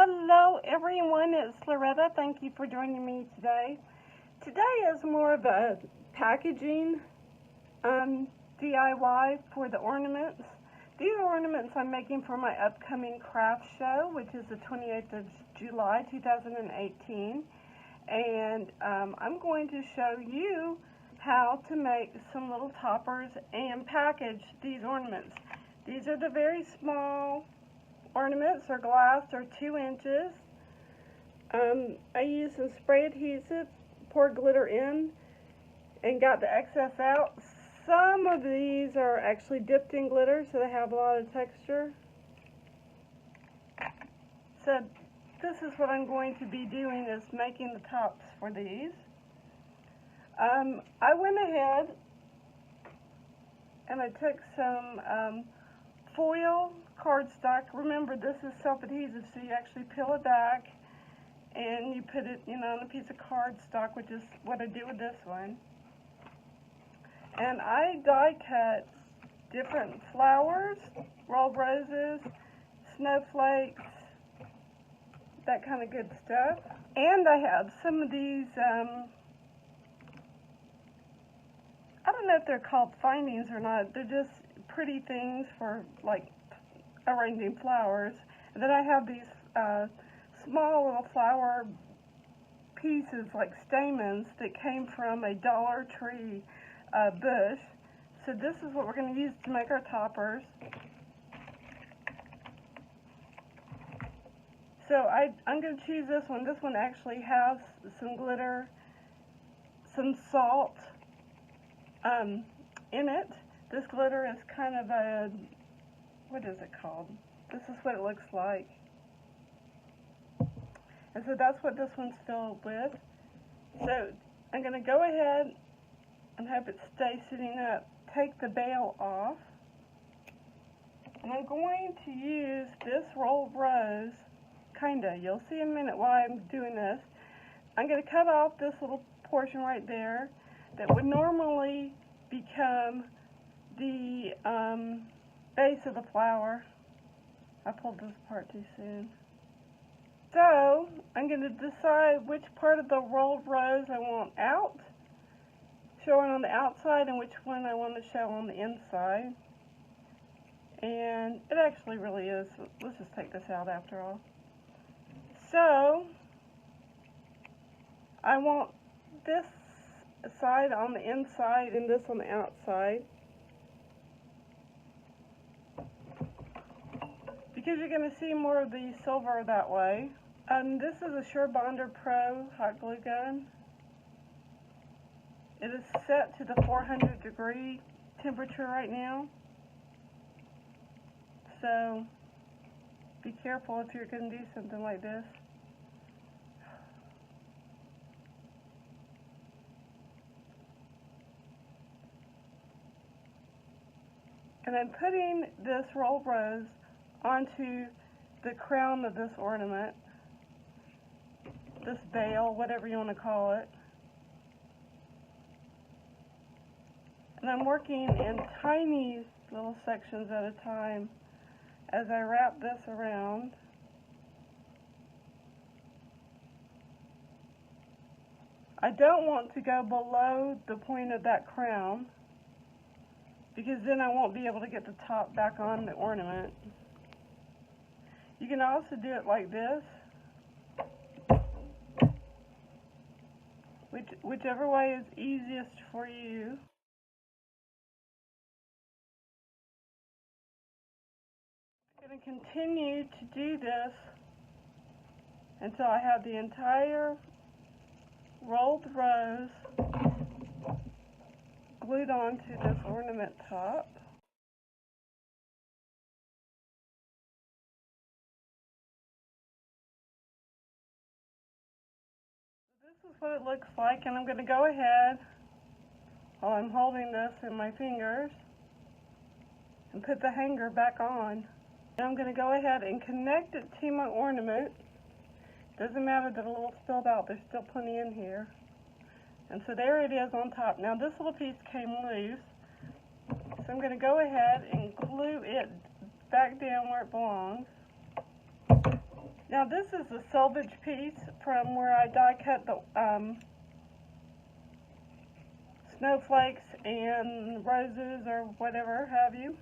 Hello everyone, it's Loretta. Thank you for joining me today. Today is more of a packaging DIY for the ornaments. These are ornaments I'm making for my upcoming craft show, which is the 28th of July 2018. And I'm going to show you how to make some little toppers and package these ornaments. These are the very small ornaments. Are glass, they're 2 inches. I used some spray adhesive, poured glitter in, and got the excess out. Some of these are actually dipped in glitter, so they have a lot of texture. So this is what I'm going to be doing, is making the tops for these. I went ahead and I took some foil cardstock. Remember, this is self-adhesive, so you actually peel it back and you put it, on a piece of cardstock, which is what I do with this one. And I die cut different flowers, rolled roses, snowflakes, that kind of good stuff. And I have some of these, I don't know if they're called findings or not. They're just pretty things for like arranging flowers. And then I have these small little flower pieces, like stamens, that came from a Dollar Tree bush. So this is what we're going to use to make our toppers. So I'm going to choose this one. This one actually has some glitter, some salt in it. This glitter is kind of a, what is it called? This is what it looks like. And so that's what this one's filled with. So I'm going to go ahead and have it stay sitting up. Take the bail off. And I'm going to use this rolled rose, kinda. You'll see in a minute why I'm doing this. I'm going to cut off this little portion right there that would normally become the base of the flower. I pulled this part too soon. So I'm going to decide which part of the rolled rose I want out, showing on the outside, and which one I want to show on the inside. And it actually really is. Let's just take this out after all. So I want this side on the inside and this on the outside, because you're going to see more of the silver that way. This is a Sure Bonder Pro hot glue gun. It is set to the 400-degree temperature right now. So be careful if you're going to do something like this. And I'm putting this rolled rose onto the crown of this ornament, this veil, whatever you want to call it. And I'm working in tiny little sections at a time as I wrap this around. I don't want to go below the point of that crown, because then I won't be able to get the top back on the ornament. You can also do it like this, whichever way is easiest for you. I'm going to continue to do this until I have the entire rolled rose glued onto this ornament top. This is what it looks like, and I'm going to go ahead, while I'm holding this in my fingers, and put the hanger back on. And I'm going to go ahead and connect it to my ornament. Doesn't matter that a little spilled out, there's still plenty in here. And so there it is on top. Now this little piece came loose, so I'm going to go ahead and glue it back down where it belongs. Now this is a selvage piece from where I die cut the snowflakes and roses or whatever have you.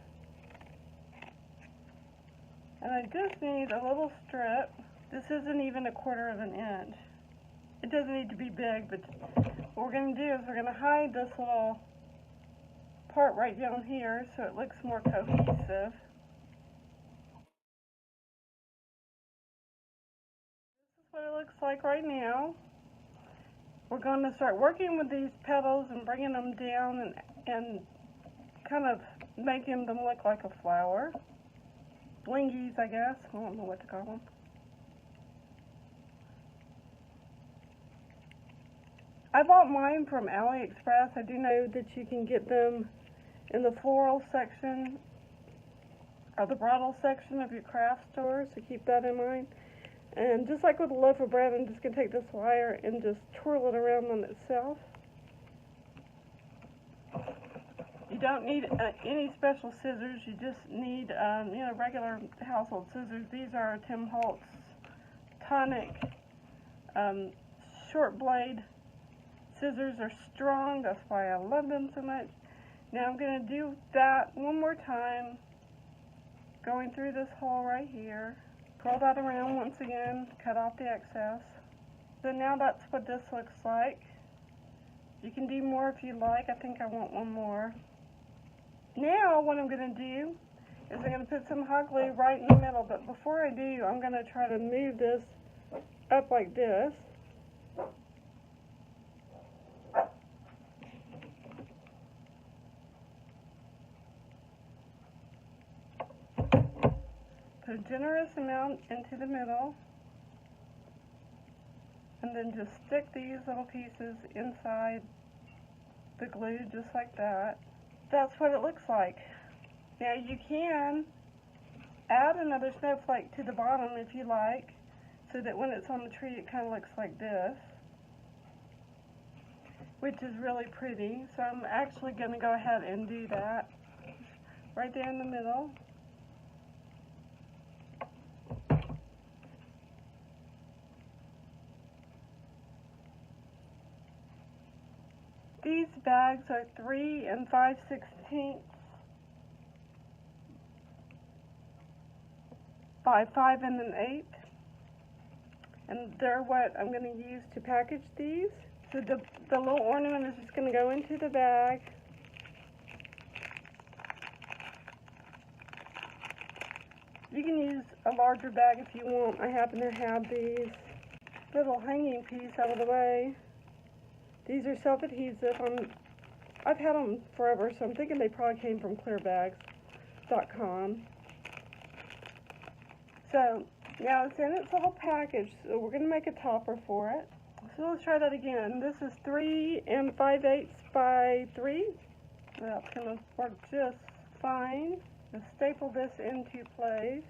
And I just need a little strip. This isn't even 1/4 of an inch. It doesn't need to be big, but what we're going to do is we're going to hide this little part right down here so it looks more cohesive. This is what it looks like right now. We're going to start working with these petals and bringing them down and kind of making them look like a flower. Blingies, I guess. I don't know what to call them. I bought mine from AliExpress. I do know that you can get them in the floral section or the bridal section of your craft store, so keep that in mind. And just like with a loaf of bread, I'm just going to take this wire and just twirl it around on itself. You don't need any special scissors. You just need regular household scissors. These are Tim Holtz Tonic short blade scissors. Are strong. That's why I love them so much. Now I'm going to do that one more time, going through this hole right here. Pull that around once again, cut off the excess. So now that's what this looks like. You can do more if you like. I think I want one more. Now what I'm going to do is I'm going to put some hot glue right in the middle, but before I do, I'm going to try to move this up like this. Put a generous amount into the middle, and then just stick these little pieces inside the glue just like that. That's what it looks like. Now you can add another snowflake to the bottom if you like, so that when it's on the tree it kind of looks like this, which is really pretty. So I'm actually going to go ahead and do that right there in the middle. These bags are 3 5/16 by 5 1/8, and they're what I'm going to use to package these. So the little ornament is just going to go into the bag. You can use a larger bag if you want. I happen to have these little hanging piece out of the way. These are self-adhesive. I've had them forever, so I'm thinking they probably came from clearbags.com. So now it's in its little package, so we're going to make a topper for it. So let's try that again. This is 3 5/8 by 3. That's going to work just fine. Let's staple this into place.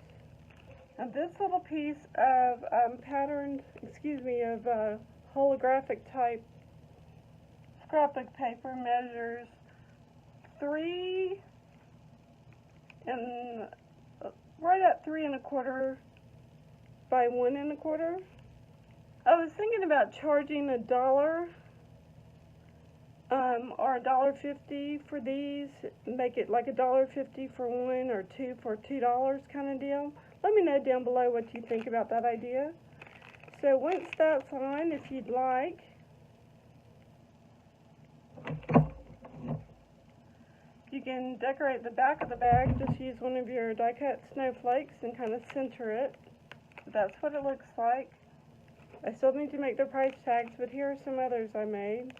And this little piece of holographic type scrapbook paper measures 3 right at 3 1/4 by 1 1/4. I was thinking about charging $1 or $1.50 for these, make it like $1.50 for one or two for $2 kind of deal. Let me know down below what you think about that idea. So once that's on, if you'd like, you can decorate the back of the bag. Just use one of your die-cut snowflakes and kind of center it. That's what it looks like. I still need to make the price tags, but here are some others I made.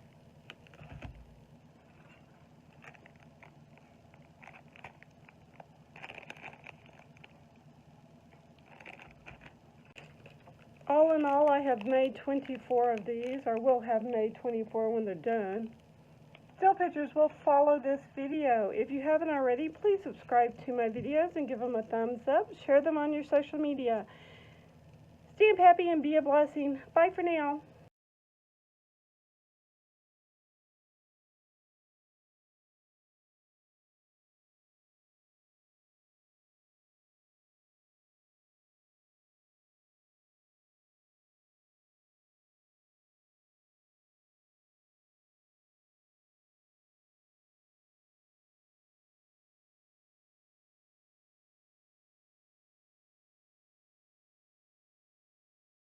All in all, I have made 24 of these, or will have made 24 when they're done. Still pictures will follow this video. If you haven't already, please subscribe to my videos and give them a thumbs up. Share them on your social media. Stay happy and be a blessing. Bye for now.